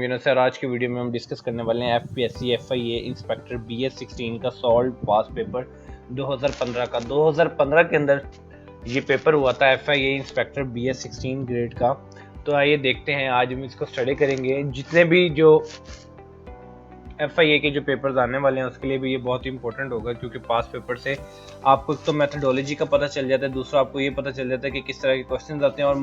यूनुस है और आज की वीडियो में हम डिस्कस करने वाले हैं एफपीएससी FIA इंस्पेक्टर BS16 का सॉल्व पास पेपर 2015 का। 2015 के अंदर ये पेपर हुआ था FIA इंस्पेक्टर BS16 ग्रेड का। तो आइए देखते हैं, आज हम इसको स्टडी करेंगे। जितने भी जो FIA के जो पेपर्स आने वाले हैं उसके लिए भी ये बहुत ही इंपॉर्टेंट होगा, क्योंकि पास पेपर से आपको तो मेथडोलॉजी का पता चल जाता है, दूसरा आपको ये पता चल जाता है कि किस तरह के क्वेश्चन आते हैं। और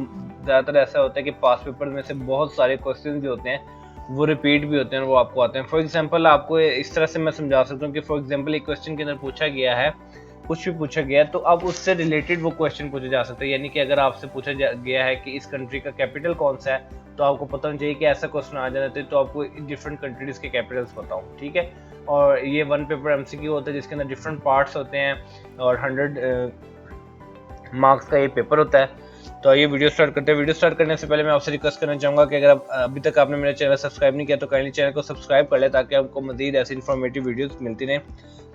ज़्यादातर ऐसा होता है कि पास पेपर में से बहुत सारे क्वेश्चन जो होते हैं वो रिपीट भी होते हैं और वो आपको आते हैं। फॉर एग्जाम्पल आपको इस तरह से मैं समझा सकता हूँ कि फॉर एग्जाम्पल एक क्वेश्चन के अंदर पूछा गया है, कुछ भी पूछा गया तो अब उससे रिलेटेड वो क्वेश्चन पूछे जा सकते हैं। यानी कि अगर आपसे पूछा गया है कि इस कंट्री का कैपिटल कौन सा है, तो आपको पता होना चाहिए कि ऐसा क्वेश्चन आ जाना चाहिए तो आपको डिफरेंट कंट्रीज के कैपिटल्स बताओ, ठीक है। और ये वन पेपर MCQ होता है जिसके अंदर डिफरेंट पार्ट्स होते हैं और 100 मार्क्स का ये पेपर होता है। तो ये वीडियो स्टार्ट करते हैं। वीडियो स्टार्ट करने से पहले मैं आपसे रिक्वेस्ट करना चाहूँगा कि अगर अभी तक आपने मेरा चैनल सब्सक्राइब नहीं किया तो काइंडली चैनल को सब्सक्राइब कर ले, ताकि आपको मजीद ऐसी इन्फॉर्मेटिव वीडियोस मिलती रहें।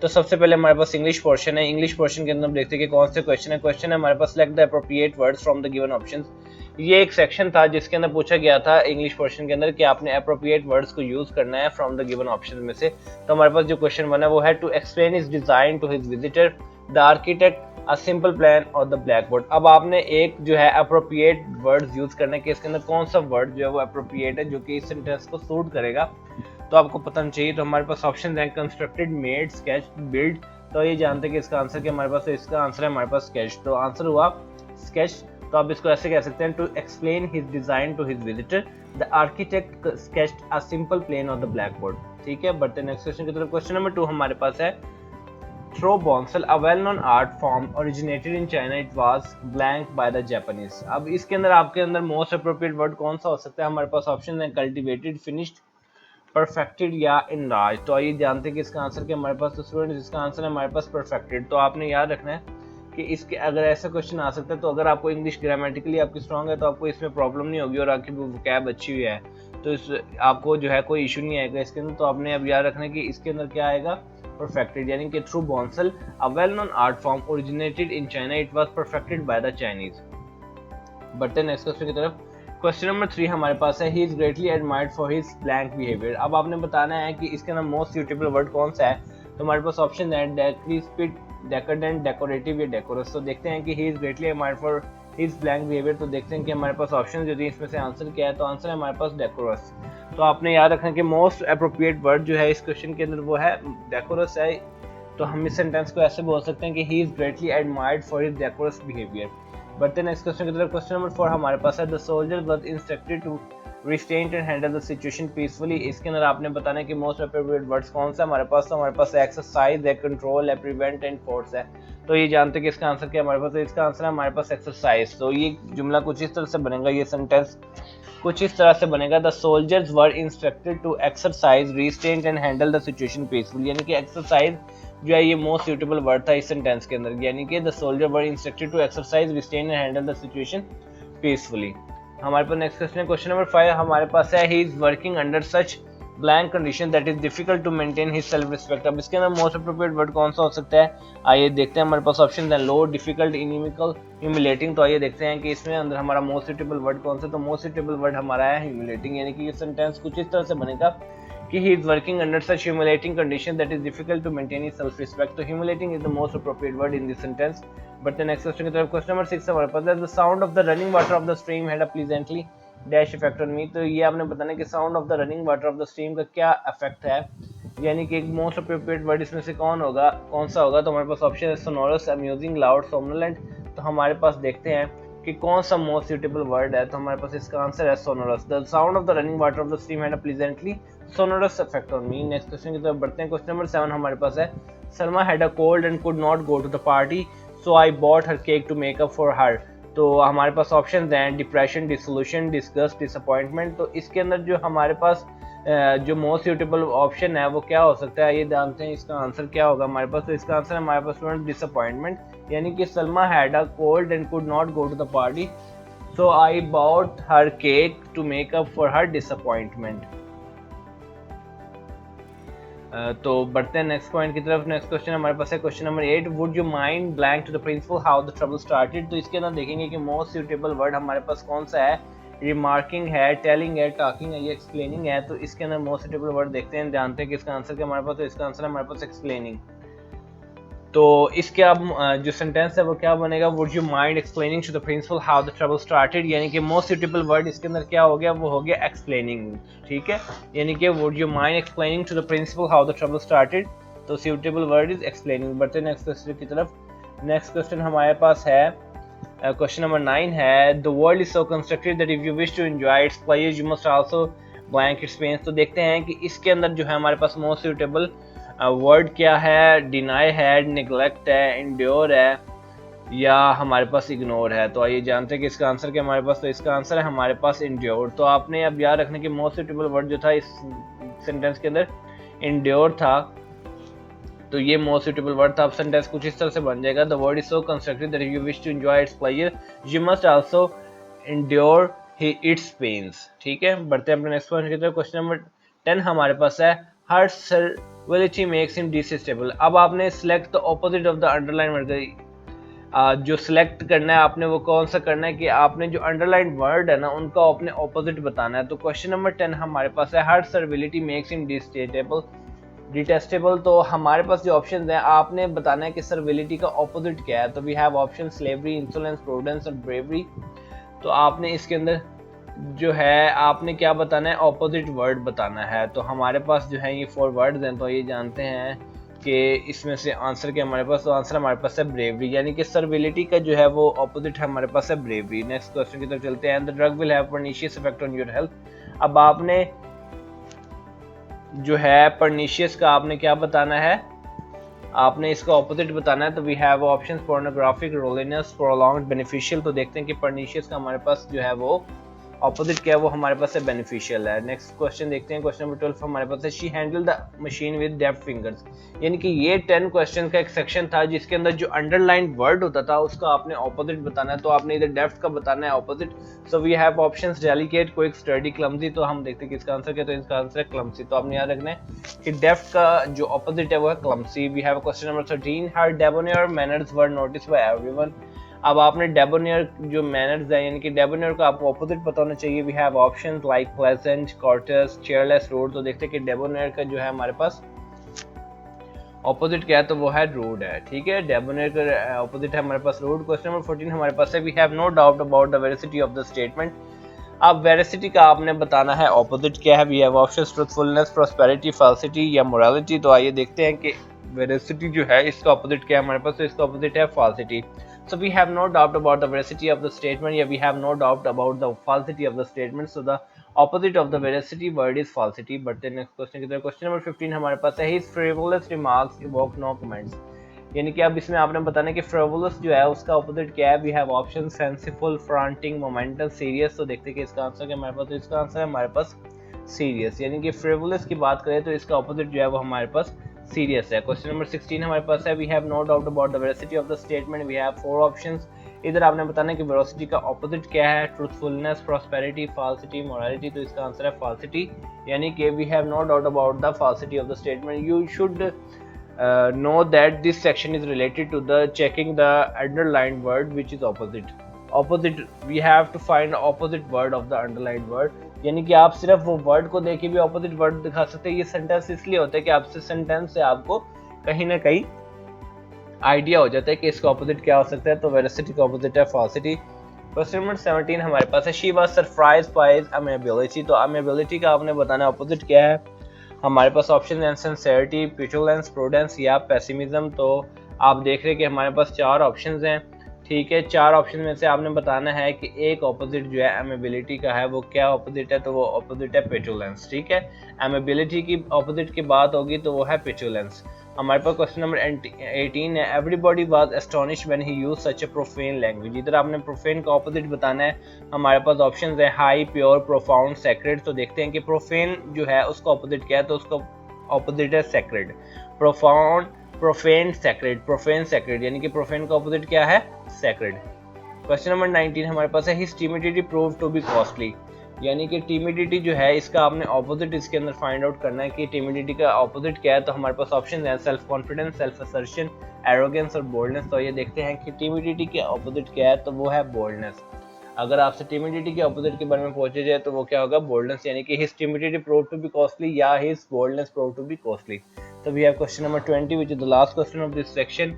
तो सबसे पहले हमारे पास इंग्लिश पोर्शन है। इंग्लिश पोर्शन के अंदर हम देखते हैं कि कौन से क्वेश्चन है। क्वेश्चन है हमारे पास, select the appropriate words from the given options. ये एक सेक्शन था जिसके अंदर पूछा गया था इंग्लिश पोर्शन के अंदर कि आपने एप्रोप्रिएट वर्ड्स को यूज करना है फ्रॉम द गिवन ऑप्शंस में से। तो हमारे पास जो क्वेश्चन बना वो है, to explain his design to his visitor, the architect, a simple plan और द ब्लैक बोर्ड। अब आपने एक जो है अप्रोप्रिएट वर्ड्स यूज करने के, इसके अंदर कौन सा वर्ड जो है वो अप्रोप्रिएट है जो कि इस सेंटेंस को सूट करेगा, तो आपको पता नहीं चाहिए। तो हमारे पास ऑप्शन है कंस्ट्रक्टेड, मेड, स्केच, बिल्ड। तो ये जानते हैं कि इसका आंसर क्या हमारे पास, तो इसका आंसर है हमारे पास स्केच। तो आंसर हुआ स्केच। तो आप इसको ऐसे कह सकते हैं, to explain his design to his visitor, the architect sketched a simple plane on the blackboard, ठीक है। बढ़ते नेक्स्ट क्वेश्चन की तरफ। क्वेश्चन नंबर 2 हमारे पास है, throw bonsai, a well-known art form originated in China, it was blank by the Japanese। अब इसके अंदर आपके अंदर मोस्ट अप्रोप्रिएट वर्ड कौन सा हो सकता है। हमारे पास ऑप्शन है कल्टिवेटेड, फिनिश्ड, परफेक्टेड या इनराज। तो आइए जानते हैं कि इसका आंसर क्या हमारे पास। तो स्टूडेंट इसका आंसर है हमारे पास परफेक्टेड। तो आपने याद रखना है कि इसके अगर ऐसा क्वेश्चन आ सकता है तो अगर आपको इंग्लिश ग्रामेटिकली आपकी स्ट्रांग है तो आपको इसमें प्रॉब्लम नहीं होगी और आपकी वोकैब अच्छी हुई है तो इस आपको जो है कोई इशू नहीं आएगा इसके अंदर। तो आपने अब याद रखना है कि इसके अंदर क्या आएगा, perfected, यानी कि through bonsai, a well-known art form originated in China, it was perfected by the Chinese। बढ़ते हैं नेक्स्ट क्वेश्चन की तरफ। क्वेश्चन नंबर 3 हमारे पास है, he is greatly admired for his blank behavior। अब आपने बताना है कि इसके अंदर मोस्ट सूटेबल वर्ड कौन सा है। तो हमारे पास ऑप्शन है डेक्रिस्पिड, डेकोडेंट, डेकोरेटिव या डेकोरस। तो देखते हैं कि he is greatly admired for his blank behavior। तो देखते हैं कि हमारे पास ऑप्शन जो दी इसमें से आंसर क्या है। तो आंसर है हमारे पास डेकोरस। तो आपने याद रखना कि मोस्ट अप्रोप्रिएट वर्ड जो है इस क्वेश्चन के अंदर वो है डेकोरस है। तो हम इस सेंटेंस को ऐसे बोल सकते हैं कि he is greatly admired for his decorous behaviour. बढ़ते हैं नेक्स्ट क्वेश्चन की तरफ। क्वेश्चन नंबर 4 हमारे पास है, the soldier was instructed to restrain and handle the situation peacefully. इसके अंदर आपने बताना है कि मोस्ट अप्रोप्रिएट वर्ड्स कौन सा हमारे पास। तो हमारे पास एक्सरसाइज है, कंट्रोल है, प्रिवेंट एंड फोर्स है। तो ये जानते हैं कि इसका आंसर क्या हमारे पास। तो इसका आंसर है हमारे पास एक्सरसाइज। तो ये जुमला कुछ इस तरह से बनेगा, ये सेंटेंस कुछ इस तरह से बनेगा, the soldiers were instructed to exercise, restrain and handle the situation peacefully. यानी कि एक्सरसाइज जो है ये मोस्ट सूटेबल वर्ड था इस सेंटेंस के अंदर, यानी कि the soldier were instructed to exercise, restrain and handle the situation peacefully. हमारे पास नेक्स्ट क्वेश्चन है। क्वेश्चन नंबर 5 हमारे पास है, he is working under such blank condition that is difficult to maintain his self respect. अब इसके अंदर most appropriate word कौन सा हो सकता है। आइए देखते हैं, हमारे पास ऑप्शन है लो, डिफिकल्ट, इनिमिकल, ह्यूमिलेटिंग। तो आइए देखते हैं कि इसमें अंदर हमारा मोस्ट सूटेबल वर्ड कौन सा। तो मोस्ट सूटेबल वर्ड हमारा है ह्यूमिलेटिंग। यानी कि ये सेंटेंस कुछ इस तरह से बनेगा कि he is working under such humiliating condition that is difficult to maintain his self respect। तो humiliating is the most appropriate word in this sentence। But the next question की तरफ। क्वेश्चन नंबर 6 हमारे पास है, the sound of the running water of the stream had a pleasantly dash effect on me। तो ये आपने बताना है कि sound of the running water of the stream का क्या इफेक्ट है, यानी कि एक मोस्ट अप्रोप्रिएट वर्ड इसमें से कौन सा होगा। तो हमारे पास ऑप्शन है सोनोरस, अम्यूजिंग, लाउड, सोमनोलेंट। तो हमारे पास देखते हैं कि कौन सा मोस्ट सूटेबल वर्ड है। तो हमारे पास इसका आंसर है sonorous. The sound of the running water of the stream had a pleasantly sonorous effect on me. Next question की तरफ बढ़ते हैं। क्वेश्चन नंबर 7 हमारे पास है, Salma had a cold and could not go to the party, so I bought her cake to make up for her. तो हमारे पास ऑप्शंस हैं डिप्रेशन, डिसोल्यूशन, डिस्गस्ट, डिसअपॉइंटमेंट। तो इसके अंदर जो हमारे पास जो मोस्ट सूटेबल ऑप्शन है वो क्या हो सकता है, ये जानते हैं इसका आंसर क्या होगा हमारे पास। तो इसका आंसर है हमारे पास डिसअपॉइंटमेंट। यानी कि Salma had a cold and could not go to the party, so I bought her cake to make up for her disappointment. तो बढ़ते हैं नेक्स्ट पॉइंट की तरफ। नेक्स्ट क्वेश्चन हमारे पास है question number 8, would you mind blank to the principal how the trouble started. तो इसके अंदर देखेंगे कि मोस्ट सूटेबल वर्ड हमारे पास कौन सा है। रिमार्किंग है, टेलिंग है, टॉकिंग है, ये एक्सप्लेनिंग है। तो इसके अंदर मोस्ट सुटेबल वर्ड देखते हैं, जानते हैं कि इसका आंसर क्या हमारे पास, तो इसका आंसर है हमारे पास एक्सप्लेनिंग। तो इसके अब जो सेंटेंस है वो क्या बनेगा, would you mind explaining to the principal how the trouble started, यानी कि मोस्ट सुटेबल वर्ड इसके अंदर क्या हो गया, वो हो गया एक्सप्लेनिंग। ठीक है, यानी कि would you mind explaining to the principal how the trouble started, तो सुटेबल वर्ड इज एक्सप्लेनिंग। बढ़ते हैं नेक्स्ट क्वेश्चन की तरफ। नेक्स्ट क्वेश्चन हमारे पास है क्वेश्चन नंबर 9 है, the world is so constructed that if you wish to enjoy its pleasures you must also blank its pains. तो देखते हैं कि इसके अंदर जो है हमारे पास मोस्ट सुटेबल वर्ड क्या है, डिनाई है, निगलेक्ट है, इंड्योर है, या हमारे पास इग्नोर है। तो आइए जानते हैं कि इसका आंसर क्या हमारे पास, तो इसका आंसर है हमारे पास इंड्योर। तो आपने अब याद रखने की मोस्ट सुटेबल वर्ड जो था इस सेंटेंस के अंदर इंड्योर था, तो ये मोस्ट सुटेबल वर्ड था। अब सेंटेंस कुछ इस तरह से बन जाएगा, the word is so constructed that if you wish to enjoy its pleasure you must also endure its pains. ठीक है, बढ़ते हैं अपने नेक्स्ट क्वेश्चन की तरफ। क्वेश्चन नंबर 10 हमारे पास है, हर सर्विलिटी मेक्स हिम डिसस्टेबल। अब आपने select the opposite of the underline word, जो सिलेक्ट करना है आपने वो कौन सा करना है कि आपने जो अंडरलाइन वर्ड है ना उनका आपने ऑपोजिट बताना है। तो क्वेश्चन नंबर 10 हमारे पास है, हर सर्विलिटी मेक्स हिम डिटेस्टेबल। तो हमारे पास जो ऑप्शंस हैं आपने बताना है कि सर्विलिटी का ऑपोजिट क्या है। तो we have option slavery, insolence, prudence और ब्रेवरी। तो आपने इसके अंदर जो है आपने क्या बताना है, ऑपोजिट वर्ड बताना है। तो हमारे पास जो है ये 4 वर्ड्स हैं, तो ये जानते हैं कि इसमें से आंसर क्या हमारे पास, तो आंसर हमारे पास है ब्रेवरी, यानी कि सर्विलिटी का जो है वो ऑपोजिट है हमारे पास है ब्रेवरी। नेक्स्ट क्वेश्चन की तरफ चलते हैं, the drug will have pernicious effect on your health. अब आपने जो है पर्निशियस का आपने क्या बताना है, आपने इसका ऑपोजिट बताना है। तो वी हैव ऑप्शंस पोर्नोग्राफिक, रोलिनस, प्रोलॉन्ग्ड, बेनिफिशियल। तो देखते हैं कि पर्निशियस का हमारे पास जो है वो ऑपोजिट क्या है, वो हमारे पास है बेनिफिशियल है। नेक्स्ट क्वेश्चन देखते हैं, क्वेश्चन नंबर 12 हमारे पास है, she handle the machine with deft fingers. यानी कि ये 10 क्वेश्चन का एक सेक्शन था जिसके अंदर जो अंडरलाइन वर्ड होता था उसका आपने ऑपोजिट बताना है। तो आपने इधर डेफ्ट का बताना है opposite. So we have options delicate, quick, sturdy, clumsy. तो हम देखते हैं कि इसका आंसर क्या है, तो इसका आंसर है क्लमसी। तो आपने याद रखना है कि डेफ्ट का जो ऑपोजिट है वो है clumsy. We have question number 13, her debonair manners were notice by everyone. अब आपने डेबोनियर जो मैनर्स है यानी कि डेबोनियर का आपको ऑपोजिट पता होना चाहिए। We have options like pleasant, courteous, cheerless, rude. तो देखते हैं कि डेबोनियर का जो है हमारे पास ऑपोजिट क्या है, तो वो है रूड है। ठीक है, डेबोनियर का ऑपोजिट है हमारे पास रूड। क्वेश्चन नंबर 14 हमारे पास है, we have no doubt about the veracity of the statement. अब वेरिसिटी का आपने बताना है ऑपोजिट क्या है। We have options truthfulness, prosperity, falsity या मोरालिटी। तो आइए देखते हैं कि वेरिसिटी जो है इसका ऑपोजिट क्या है हमारे पास, तो इसका ऑपोजिट है फाल्सिटी। So we have no doubt about the veracity of the statement. Yeah, we have no doubt about the falsity of the statement. So the opposite of the veracity word is falsity. But the next question की तरफ, question number 15 हमारे पास है, his frivolous remarks evoke no comments. यानी कि अब इसमें आपने बताना है कि frivolous जो है उसका opposite क्या है। We have options fanciful, frantic, momentous, serious. तो देखते हैं कि इसका आंसर क्या हमारे पास, तो इसका आंसर है हमारे पास serious। यानी कि frivolous की बात करें तो इसका opposite जो है वो हमारे पास सीरियस है। क्वेश्चन नंबर 16 हमारे पास है, we have no doubt about the veracity of the statement. We have 4 options. इधर आपने बताना है कि वेरासिटी का ऑपोजिट क्या है, ट्रूथफुलनेस, प्रॉस्पेरिटी, फाल्सिटी, मोरालिटी। तो इसका आंसर है फाल्सिटी, यानी कि we have no doubt about the falsity of the statement. You should know that this section is related to the checking the underlined word which is opposite we have to find the opposite word of the underlined word। यानी कि आप सिर्फ वो word को देख के भी opposite word दिखा सकते हैं। ये सेंटेंस इसलिए होता है कि आपसे सेंटेंस से आपको कहीं ना कहीं आइडिया हो जाता है कि इसका ऑपोजिट क्या हो सकता है। तो वेरासिटी का ऑपोजिट है फाल्सिटी। क्वेश्चन नंबर 17 हमारे पास है, she was surprised by his amiability. तो अमेबिलिटी का आपने बताना है ऑपोजिट क्या है। हमारे पास ऑप्शन है सिंसेरिटी, पिटुलेंस, प्रूडेंस या पेसिमिज्म। तो आप देख रहे हैं कि हमारे पास 4 ऑप्शंस हैं। ठीक है, 4 ऑप्शन में से आपने बताना है कि एक ऑपोजिट जो है अमेबिलिटी का है वो क्या ऑपोजिट है, तो वो ऑपोजिट है पिटुलेंस। ठीक है, अमेबिलिटी की ऑपोजिट की बात होगी तो वो है पिटुलेंस। हमारे पास क्वेश्चन नंबर 18 है, everybody was astonished when he used such a profane language. इधर आपने प्रोफेन का ऑपोजिट बताना है। हमारे पास ऑप्शंस है हाई, प्योर, प्रोफाउंड, सेक्रेड। तो देखते हैं कि प्रोफेन जो है उसका ऑपोजिट क्या है, तो उसका ऑपोजिट है sacred. Profound, profane, sacred. Profane, sacred, यानी कि प्रोफेन का ऑपोजिट क्या है, सेक्रेड। क्वेश्चन नंबर 19 हमारे पास है, his timidity proved to be costly. यानी कि टिमिडिटी जो है इसका आपने ऑपोजिट इसके अंदर फाइंड आउट करना है कि टिमिडिटी का ऑपोजिट क्या है। तो हमारे पास ऑप्शन है self confidence, self assertion, arrogance और बोल्डनेस। तो ये देखते हैं कि टिमिडिटी के ऑपोजिट क्या है, तो वो है बोल्डनेस। अगर आपसे टिमिडिटी के ऑपोजिट के बारे में पूछा जाए तो वो क्या होगा, बोल्डनेस, यानी कि his timidity proved to be costly या his boldness proved to be costly. तो we have question number 20 which is the last question of this section.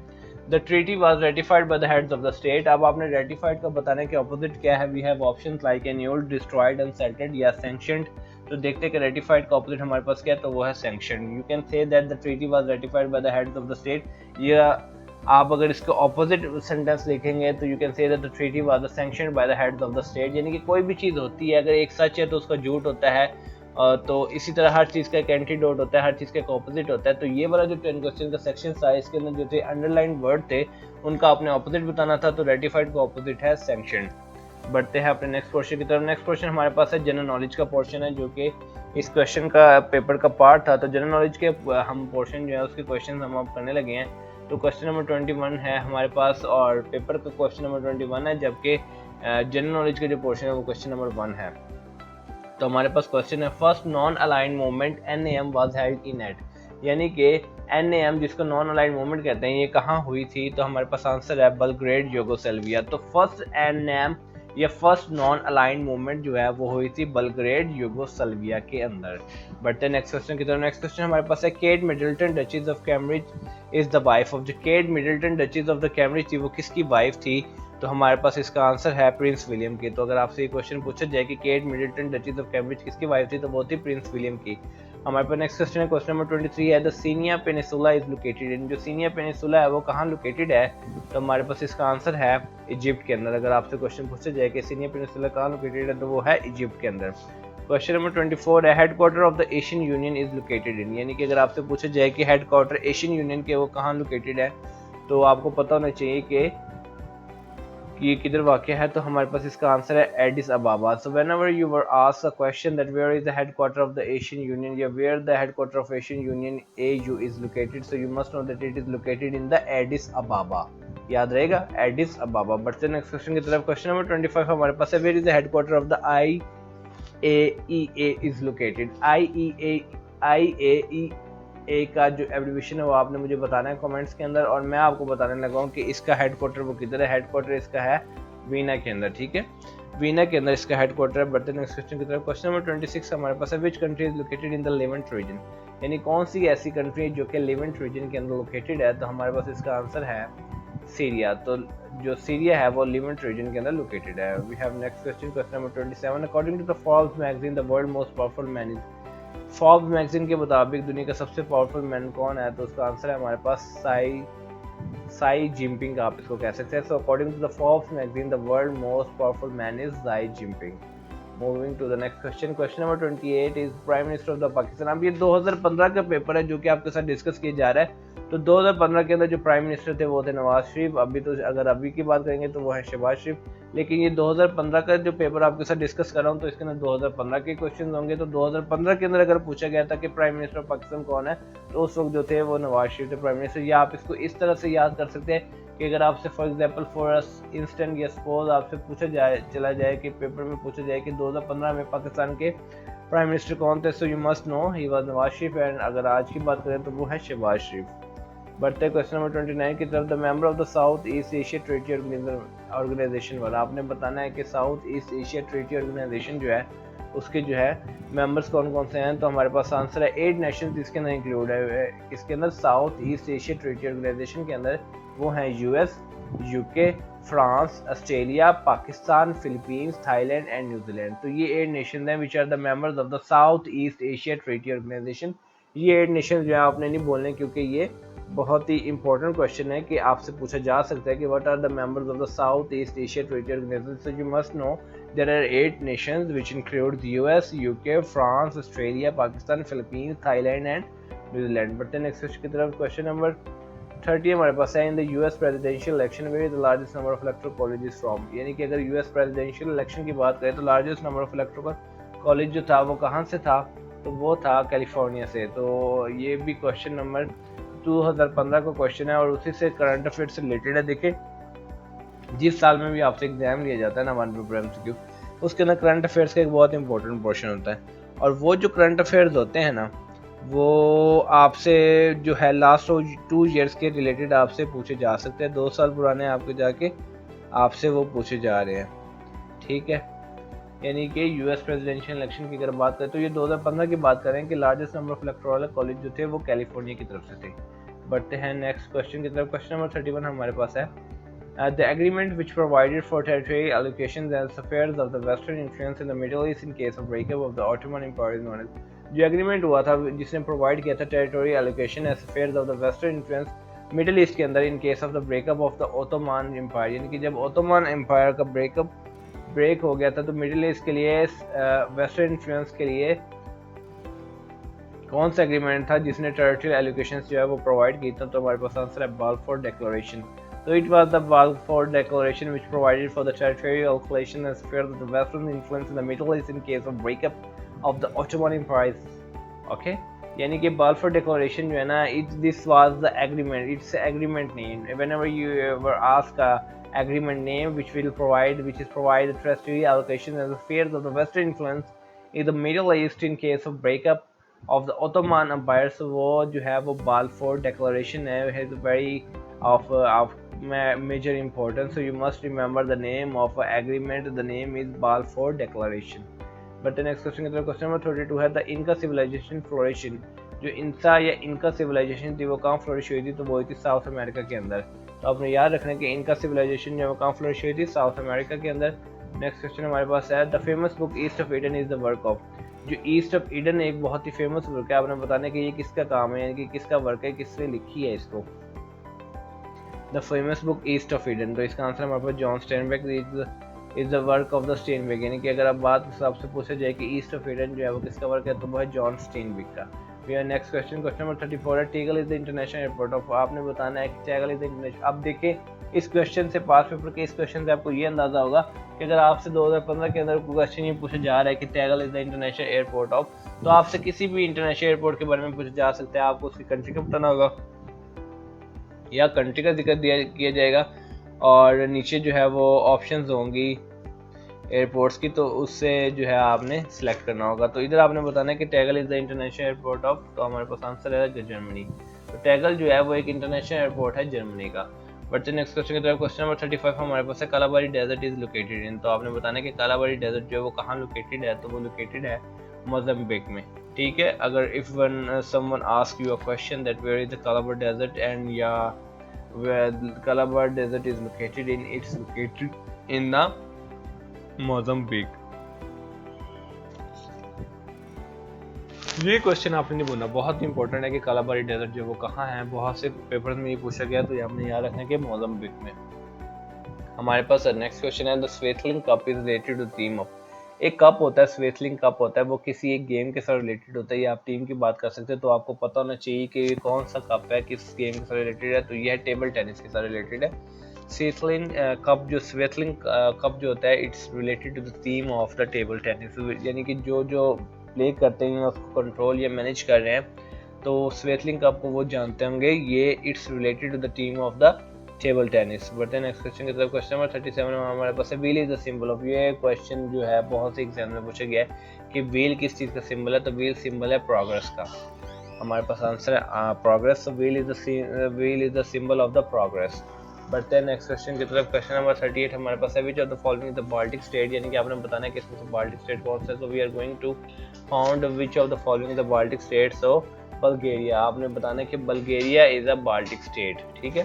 The treaty was ratified by the heads of the state. अब आपने ratified का बताने के opposite क्या है, we have options like annulled, destroyed, unsettled या sanctioned. तो देखते हैं कि रेटिफाइड का ऑपोजिट हमारे पास क्या है, तो वो है sanctioned. You can say that the treaty was ratified by the heads of the state, या आप अगर इसके ऑपोजिट सेंटेंस लिखेंगे तो you can say that the treaty was sanctioned bye the heads of the state. यानी कि कोई भी चीज़ होती है, अगर एक सच है तो उसका झूठ होता है, तो इसी तरह हर चीज़ का एक एंटीडोट होता है, हर चीज़ का एक ऑपोजिट होता है। तो ये वाला जो 10 क्वेश्चन का सेक्शन था, इसके अंदर जो थे अंडरलाइन वर्ड थे, उनका आपने ऑपोजिट बताना था। तो रेटिफाइड का ऑपोजिट है सैंक्शनड। बढ़ते हैं अपने नेक्स्ट क्वेश्चन की तरफ। नेक्स्ट क्वेश्चन हमारे पास है जनरल नॉलेज का पोर्शन है, जो कि इस क्वेश्चन का पेपर का पार्ट था। तो जनरल नॉलेज के हम पोर्शन जो है उसके क्वेश्चन हम अब करने लगे हैं। तो क्वेश्चन नंबर 21 है हमारे पास और पेपर का क्वेश्चन नंबर 21 है, जबकि जनरल नॉलेज का जो पोर्शन है वो क्वेश्चन नंबर 1 है। तो हमारे पास क्वेश्चन है, first non aligned movement NAM was held in at, यानी कि NAM जिसको नॉन अलाइंड मूवमेंट कहते हैं, ये कहाँ हुई थी। तो हमारे पास आंसर है बलग्रेड यूगोस्लाविया। तो फर्स्ट NAM या फर्स्ट नॉन अलाइंड मूवमेंट जो है वो हुई थी बलग्रेड यूगोस्लाविया के अंदर। बढ़ते नेक्स्ट क्वेश्चन की तरफ। नेक्स्ट क्वेश्चन हमारे पास है, Kate Middleton Duchess of Cambridge is the wife of. जो Kate Middleton Duchess of the Cambridge थी वो किसकी वाइफ थी। तो हमारे पास इसका आंसर है प्रिंस विलियम की। तो अगर आपसे ये क्वेश्चन पूछा जाए कि Kate Middleton Duchess of Cambridge किसकी वाइफ थी, तो वो थी प्रिंस विलियम की। हमारे पास नेक्स्ट क्वेश्चन है, क्वेश्चन नंबर 23 है, the Sinai peninsula is located in. जो सीनिया पेनिसुला है वो कहाँ लोकेटेड है। तो हमारे पास इसका आंसर है इजिप्ट के अंदर। अगर आपसे क्वेश्चन पूछा जाए कि सीनिया पेनिसुला कहाँ लोकेटेड है, तो वो है इजिप्ट के अंदर। क्वेश्चन नंबर 24 है, headquarter of the Asian union is located इन। यानी कि अगर आपसे पूछा जाए कि हेडक्वार्टर एशियन यूनियन के वो कहाँ लोकेटेड है, तो आपको पता होना चाहिए कि ये किधर वाक़ है। तो हमारे पास इसका आंसर है Addis Ababa. So whenever you were asked a question that where is the headquarter of the Asian union या where the headquarter of Asian union AU is located, so you must know that it is located in the Addis Ababa. याद रहेगा, Aedes अबाबा। बढ़ते next question की तरफ। Question number 25 हमारे पास है, where is the headquarter of the IAEA is located. IAEA का जो एब्रिविएशन है वो आपने मुझे बताना है कमेंट्स के अंदर, और मैं आपको बताने लगा हूँ कि इसका हेडक्वार्टर वो किधर है। हेडक्वार्टर इसका है वीना के अंदर, ठीक है, वीना के अंदर इसका हेडक्वार्टर है। बढ़ते नेक्स्ट क्वेश्चन की तरफ। क्वेश्चन नंबर 26 हमारे पास है, which country is located in the levant region. यानी कौन सी ऐसी कंट्री है जो कि लेवेंट रीजन के अंदर लोकेटेड है। तो हमारे पास इसका आंसर है सीरिया। तो जो सीरिया है वो लेवेंट रीजन के अंदर लोकेटेड है। We have next question, question number 27, according to the Forbes magazine the world most powerful man is. Forbes magazine के मुताबिक दुनिया का सबसे पावरफुल मैन कौन है। तो उसका आंसर है हमारे पास साई जिनपिंग, आप इसको कह सकते हैं। So according to the Forbes magazine the world most powerful man is Xi Jinping. Moving to the next question, question number 28 is prime minister of the Pakistan. अब ये 2015 का पेपर है जो कि आपके साथ डिस्कस किया जा रहा है। तो 2015 के अंदर जो प्राइम मिनिस्टर थे वो थे नवाज शरीफ। अभी तो अगर अभी की बात करेंगे तो वो है शहबाज शरीफ। लेकिन ये 2015 का जो पेपर आपके साथ डिस्कस कर रहा हूँ तो इसके अंदर 2015 के क्वेश्चन होंगे। तो 2015 के अंदर अगर पूछा गया था कि प्राइम मिनिस्टर ऑफ पाकिस्तान कौन है, तो उस वक्त जो थे वो नवाज शरीफ थे प्राइम मिनिस्टर। या आप इसको इस तरह से याद कर सकते हैं कि अगर आपसे फॉर एग्जांपल फॉर इंस्टेंट या सपोज आपसे पूछा चला जाए कि पेपर में पूछा जाए कि 2015 में पाकिस्तान के प्राइम मिनिस्टर कौन थे, सो you must no he was Nawaz Sharif. And अगर आज की बात करें तो वो है शहबाज शरीफ। बढ़ते क्वेश्चन नंबर 29 की तरफ। The member of the south east Asia treaty organization वाला आपने बताना है कि south east Asia treaty organization जो है उसके जो है मेंबर्स कौन कौन से हैं। तो हमारे पास आंसर है 8 नेशंस इसके अंदर इंक्लूड है। इसके अंदर south east Asia treaty organization के अंदर वो हैं US, UK, France, Australia, Pakistan, Philippines, Thailand and New Zealand. तो ये 8 नेशन हैं which are the members of the south east Asia treaty organization. ये 8 नेशन जो है आपने नहीं बोलने, क्योंकि ये बहुत ही इंपॉर्टेंट क्वेश्चन है कि आपसे पूछा जा सकता है कि what are the members of the south east Asia treaty organization. So you must know there are 8 nations which include US, UK, France, Australia, Pakistan, Philippines, Thailand and New Zealand. बढ़ते नेक्स्ट क्वेश्चन की तरफ। क्वेश्चन नंबर 30 हमारे पास है, in the US presidential election where is the largest number of electoral colleges from. यानी कि अगर US presidential election की बात करें तो largest number of electoral college जो था वो कहाँ से था, तो वो था कैलिफोर्निया से। तो ये भी क्वेश्चन नंबर 2015 का क्वेश्चन है और उसी से करंट अफेयर से रिलेटेड है। देखिए जिस साल में भी आपसे एग्जाम लिया जाता है ना 1 पेपर MCQ, उसके अंदर करंट अफेयर्स का एक बहुत इंपॉर्टेंट पोर्शन होता है। और वो जो करंट अफेयर्स होते हैं ना वो आपसे जो है लास्ट 2 ईयर्स के रिलेटेड आपसे पूछे जा सकते हैं। 2 साल पुराने आपके जाके आपसे वो पूछे जा रहे हैं, ठीक है, यानी कि यूएस प्रेसिडेंशियल इलेक्शन की अगर बात करें तो ये 2015 की बात करें कि largest number of electoral college जो थे वो कैलिफोर्निया की तरफ से थे। बढ़ते हैं नेक्स्ट क्वेश्चन की तरफ। क्वेश्चन नंबर 31 हमारे पास है the agreement which provided for territory allocations as affairs of the western influence in the Middle East in case of breakup of the Ottoman Empire is known as। जो agreement हुआ था जिसने provide किया था territory allocation as affairs of the western influence middle east के अंदर in case of the breakup of the Ottoman empire, यानी कि जब ओटोमान एम्पायर का ब्रेक हो गया था तो मिडिल ईस्ट के लिए वेस्टर्न इन्फ्लुएंस के लिए कौन सा एग्रीमेंट था जिसने टेरिटोरियल एलोकेशंस जो है वो प्रोवाइड की था। तो हमारे पास आंसर है Balfour declaration. So it was the Balfour Declaration which provided for the territorial allocation as affairs of the Western influence in the Middle East in case of breakup of the Ottoman Empire. Okay, यानी कि Balfour Declaration जो है ना, this was the agreement. It's an agreement name. Whenever you ever ask a agreement name which is provide the territorial allocation as affairs of the Western influence in the Middle East in case of breakup of the Ottoman Empire, so वो जो है वो Balfour Declaration है, has very of major importance, so you must remember the name of agreement. The name is Balfour Declaration. But the next question is question number 32 है the Inca civilization flourishing। जो इंसा या इनका civilisation थी वो कहाँ flourish हुई थी, तो वो थी साउथ अमेरिका के अंदर। तो आपने याद रखना है कि इनका सिविलाइजेशन जो है कहाँ फ्लोरिश हुई थी, साउथ अमेरिका के अंदर। नेक्स्ट क्वेश्चन हमारे पास है the famous book East of Eden is the work of. जो ईस्ट ऑफ ईडन एक बहुत ही फेमस बुक है, आपने बताना कि ये किसका काम है, यानी कि किसका वर्क है, किसने लिखी है इसको। The famous book East of Eden, तो इसका आंसर हमारे पास John Steinbeck is the work of the Steinbeck, यानी कि अगर आप बात आपसे पूछा जाए कि ईस्ट ऑफ ईडन जो है वो किसका वर्क है तो वो है जॉन स्टेनबेक का। फिर नेक्स्ट क्वेश्चन नंबर 34 है Tegel is the international airport of. आपने बताना है कि टेगल इज द इंटरनेशनल। अब देखिए इस क्वेश्चन से, पास पेपर के इस क्वेश्चन से आपको ये अंदाजा होगा कि अगर आपसे 2015 के अंदर क्वेश्चन ये पूछा जा रहा है कि Tegel is the international airport of, तो आपसे किसी भी इंटरनेशनल एयरपोर्ट के बारे में पूछा जा सकता है। आपको उसकी कंट्री का बताना होगा या कंट्री का जिक्र किया जाएगा और नीचे जो है वो ऑप्शंस होंगी एयरपोर्ट्स की, तो उससे जो है आपने सिलेक्ट करना होगा। तो इधर आपने बताना है कि Tegel is the international airport of, तो हमारे पास आंसर है जर्मनी। तो टेगल जो है वो एक इंटरनेशनल एयरपोर्ट है जर्मनी का। बट नेक्स्ट क्वेश्चन की तरफ क्वेश्चन नंबर 35 हमारे पास है कालाबारी डेजर्ट इज लोकेटेड इन। तो आपने बताना है कि कालाबारी डेजर्ट जो है वो कहाँ लोकेटेड है, तो वो लोकेटेड है मोजाम्बिक में। ठीक है, अगर if one someone ask you a question that where is the Calabar desert and या where Calabar desert is located in, it's located in the Mozambique। ये क्वेश्चन आपने नहीं बोलना, बहुत इंपॉर्टेंट है कि कालाबारी डेजर्ट जो वो कहाँ है। बहुत से पेपर्स में ये पूछा गया, तो ये आपने याद रखना है कि मोजाम्बिक में। हमारे पास नेक्स्ट क्वेश्चन है the Swaythling cup is related to theme of. एक कप होता है, स्वेथलिंग कप होता है, वो किसी एक गेम के साथ रिलेटेड होता है, या आप टीम की बात कर सकते हैं। तो आपको पता होना चाहिए कि कौन सा कप है, किस गेम के साथ रिलेटेड है। तो ये है टेबल टेनिस के साथ रिलेटेड है। स्वेथलिंग कप जो होता है it's related to the theme of the table tennis, यानी कि जो प्ले करते हैं उसको कंट्रोल या मैनेज कर रहे हैं, तो स्वेथलिंग कप को वो जानते होंगे, ये it's related to the team of the table tennis. बढ़ते हैं नेक्स्ट क्वेश्चन की तरफ। क्वेश्चन नंबर 37 में हमारे पास है wheel is the symbol of. ये क्वेश्चन जो है बहुत से एग्जाम में पूछा गया है कि व्हील किस चीज़ का सिंबल है, तो व्हील सिंबल है प्रोग्रेस का। हमारे पास आंसर है प्रोग्रेस, तो wheel is the symbol of the progress. बढ़ते हैं नेक्स्ट क्वेश्चन की तरफ। क्वेश्चन नंबर 38 हमारे पास है विच of the following the Baltic state, यानी कि आपने बताना है कि इसमें से बाल्टिक स्टेट कौन सा है। तो we are going to found which of the following the Baltic state. So Bulgaria, आपने बताना है कि Bulgaria is a Baltic state. ठीक है,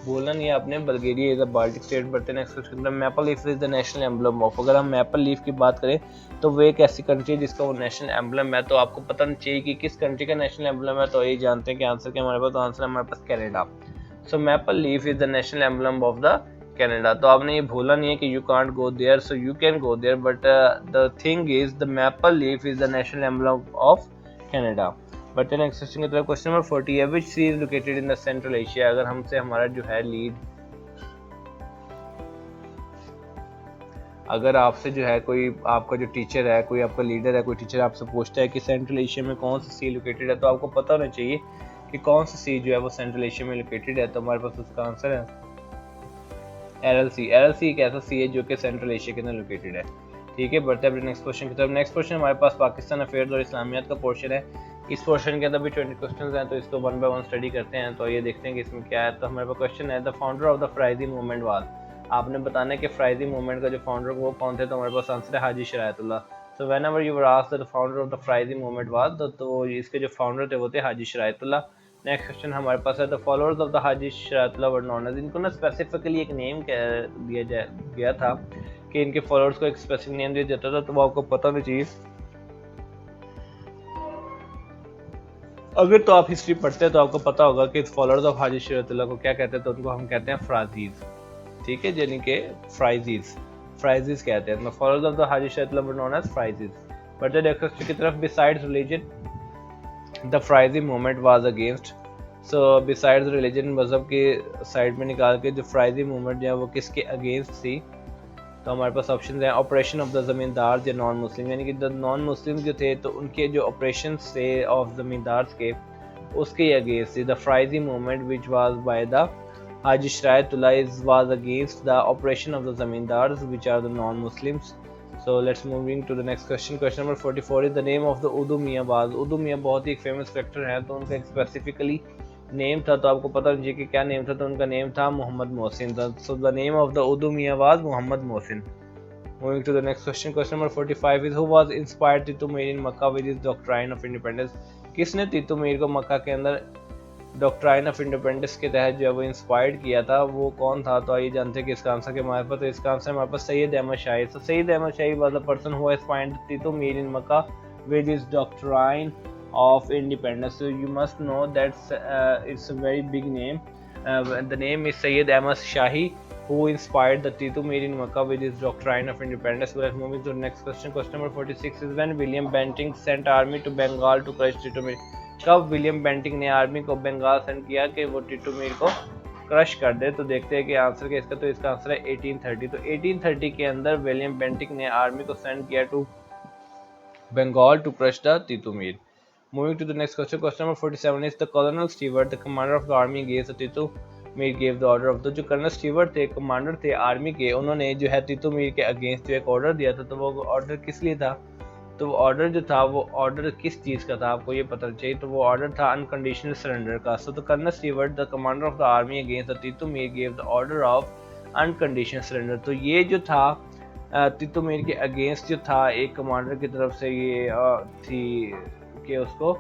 बोलना नहीं है आपने, Bulgaria is a Baltic state. बढ़ते next question. Maple leaf is the national emblem of. अगर हम मैपल लीफ की बात करें तो वो एक ऐसी कंट्री है जिसका वो नेशनल एम्बलम है। तो आपको पता नहीं चाहिए कि किस कंट्री का नेशनल एम्बलम है, तो ये जानते हैं कि आंसर क्या हमारे पास, तो आंसर है हमारे पास Canada. So maple leaf is the national emblem of the Canada. तो आपने ये भूलना नहीं है कि you can't go there, so you can go there, but the thing is the maple leaf is the national emblem of Canada. But next question की तरफ। Question number 40 है which sea is located in the Central Asia. अगर हमसे हमारा जो है lead, अगर आपसे जो है कोई आपका जो टीचर है, कोई आपका लीडर है, कोई टीचर आपसे पूछता है कि सेंट्रल एशिया में कौन सी सी लोकेटेड है, तो आपको पता होना चाहिए कि कौन सी सी जो है वो सेंट्रल एशिया में लोकेटेड है। तो हमारे पास उसका आंसर है एलएलसी। एलएलसी एक ऐसा सी है जो कि सेंट्रल एशिया के अंदर लोकेटेड है। ठीक है, बढ़ते हैं नेक्स्ट क्वेश्चन की तरफ। नेक्स्ट क्वेश्चन हमारे पास पाकिस्तान अफेयर्स और इस्लामियात का पोर्शन है। इस पोर्शन के अंदर भी 20 क्वेश्चंस हैं, तो इसको वन बाय वन स्टडी करते हैं। तो ये देखते हैं कि इसमें क्या है। तो हमारे पास क्वेश्चन है the founder of the Faraizi movement was. आपने बताना है कि फ्राइजी मूवमेंट का जो फाउंडर वो कौन थे, तो हमारे पास आंसर है Haji Shariatullah. So whenever you were asked the founder of the Faraizi movement was, तो इसके जो फाउंडर थे वो थे हाजी शरायतुल्लाह। नेक्स्ट क्वेश्चन हमारे पास है the followers of the Haji Shariatullah were known as, इनको ना स्पेसिफिकली एक नेम दिया गया था कि इनके फॉलोअर्स को एक स्पेसिफिक नेम दिया जाता था, तो वो आपको पता होना चाहिए। अगर तो आप हिस्ट्री पढ़ते हैं तो आपको पता होगा कि फॉलोअर्स ऑफ हाजी शरायतुल्लाह को क्या कहते हैं, तो उनको हम कहते हैं फ्राजीज, ठीक है, यानी कि फ्राइजीज कहते हैं। Followers of the Haji Shariatullah were known as Faraizis. बढ़ते नेक्स्ट की तरफ, besides religion the Faraizi movement was against, so besides religion मजहब के साइड में निकाल के जो फ्राइजी मूवमेंट जो है वो किसके अगेंस्ट थी, तो हमारे पास ऑप्शन है ऑपरेशन ऑफ द ज़मींदार या नॉन मुस्लिम, यानी कि द नॉन मुस्लिम जो थे तो उनके जो ऑपरेशन थे ऑफ ज़मींदार के उसके अगेंस्ट थी। The Faraizi movement which was by the Haji Shariatullah was against the operation of the zamindars which are the non Muslims. So let's moving to the next question. Question number 44 is the name of the Dudu Mian बाज। उदू मियाँ बहुत ही एक famous factor है, तो उनका एक specifically name था, तो आपको पता होना कि क्या नेम था, तो उनका नेम था Mohammad Mohsin. So the name of the Dudu Mian was Mohammad Mohsin. Moving to the next question. Question number 45 is who was inspired Titu Mir in Mecca with his doctrine of independence. किसने टीटू मीर को मक्का के अंदर डॉक्ट्राइन ऑफ इंडिपेंडेंस के तहत जो है वो इंस्पायर्ड किया था, वो कौन था, तो आइए जानते हैं कि इसका आंसर के हमारे पास, तो इसका आंसर हमारे पास Syed Ahmad Shahi. So Syed Ahmad Shahi was the person who inspired Titu Mir in Mecca with his doctrine of independence. So you must know that it's a very big name. The name is Sayyid Ahmad Shahi, who inspired the Titu Mir in Makkah with his doctrine of independence. So let's move to the next question. Question number 46 is when William Bentinck sent army to Bengal to crush Titu Mir. कब William Bentinck ने army को Bengal send किया कि वो टिटू मीर को crush कर दे, तो देखते हैं कि आंसर क्या इसका, तो इसका आंसर है 1830। तो 1830 के अंदर विलियम बेंटिंक ने आर्मी को सेंड किया to Bengal to crush the Titu Mir. Moving to the next question. Question number 47 is the Colonel Stewart, the commander of the army, gave the Titu Mir gave the order of the, जो colonel Stewart थे, commander थे army के, उन्होंने जो है टिटू मीर के against जो एक ऑर्डर दिया था, तो वो ऑर्डर किस लिए था, तो वो ऑर्डर जो था वो ऑर्डर किस चीज़ का था, आपको ये पता चाहिए, तो वो ऑर्डर था अनकंडीशनल सरेंडर का। So the colonel Stewart the commander of the army against the Titu Mir gave the order of unconditional surrender. तो ये जो था टिटू मीर के अगेंस्ट जो था एक कमांडर की तरफ से ये थी कि उसको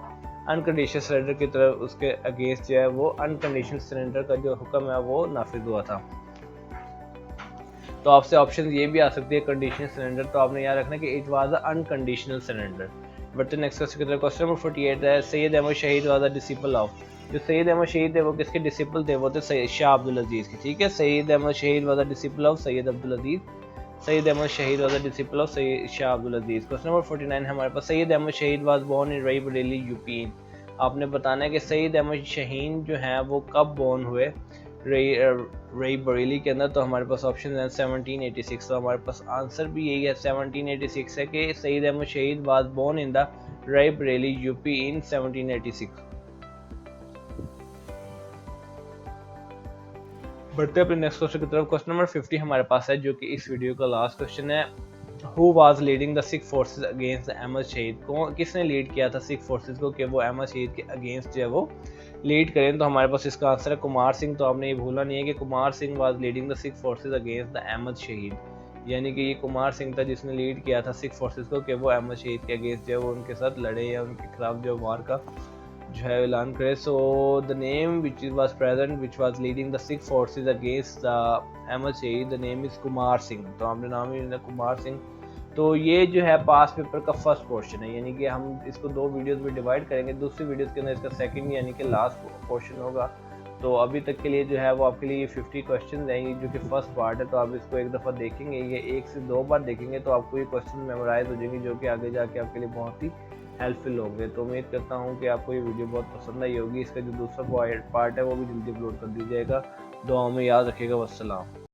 अनकंडीशनल सरेंडर की तरफ उसके अगेंस्ट जो है वो अनकंडीशनल सरेंडर का जो हुक्म है वो नाफिज हुआ था। तो आपसे ऑप्शन ये भी आ सकती है कंडीशनल सरेंडर, तो आपने याद रखना कि it was unconditional surrender. But next question number 48 है Syed Ahmad Shahid was the disciple of. जो सैयद अहमद शहीद थे वो किसके डिसिपल थे, वो थे सैयद शाह अब्दुल अजीज के, ठीक है। Syed Ahmad Shahid was the disciple of Syed Abdul Aziz. Syed Ahmad Shahid was the disciple of Syed Shah Abdul Aziz. Question number 49 हमारे पास Syed Ahmad Shahid was born in रई बरेली यूपी। आपने बताना है कि सैयद अहमद शहीन जो हैं वो कब बोर्न हुए रई बरेली के अंदर, तो हमारे पास ऑप्शन है 1786। तो हमारे पास आंसर भी यही है 1786 है कि Syed Ahmad Shahid was born in the रई बरेली यूपी इन 1786। बढ़ते अपने नेक्स्ट क्वेश्चन की तरफ। क्वेश्चन नंबर 50 हमारे पास है जो कि इस वीडियो का लास्ट क्वेश्चन है। Who was leading the Sikh forces against Ahmad Shahid को, किसने लीड किया था सिख फोर्सेस को कि वो अहमद शहीद के अगेंस्ट जो है वो लीड करें, तो हमारे पास इसका आंसर है कुमार सिंह। तो आपने ये भूलना नहीं है कि Kumar Singh was leading the Sikh forces against the Ahmad Shahid, यानी कि ये कुमार सिंह था जिसने लीड किया था सिख फोर्सेस को कि वो अहमद शहीद के अगेंस्ट जो है वो उनके साथ लड़े या उनके खिलाफ जो वार का जो है ऐलान करे। So the name which was present which was leading the Sikh forces against the Ahmad Shahid, the name is Kumar Singh. तो आपने नाम ही कुमार सिंह। तो ये जो है पास पेपर का फर्स्ट पोर्शन है, यानी कि हम इसको दो वीडियोस में डिवाइड करेंगे। दूसरी वीडियोस के अंदर इसका सेकंड यानी कि लास्ट पोर्शन होगा। तो अभी तक के लिए जो है वो आपके लिए 50 क्वेश्चन रहेंगे जो कि फर्स्ट पार्ट है। तो आप इसको एक दफ़ा देखेंगे, ये 1 से 2 बार देखेंगे तो आपको ये क्वेश्चन मेमोराइज हो जाएंगे जो कि आगे जाके आपके लिए बहुत ही हेल्पफुल होंगे। तो उम्मीद करता हूँ कि आपको ये वीडियो बहुत पसंद आई होगी। इसका जो दूसरा पार्ट है वो भी जल्दी अपलोड कर दी जाएगा। दुआओं में याद रखिएगा। वस्सलाम।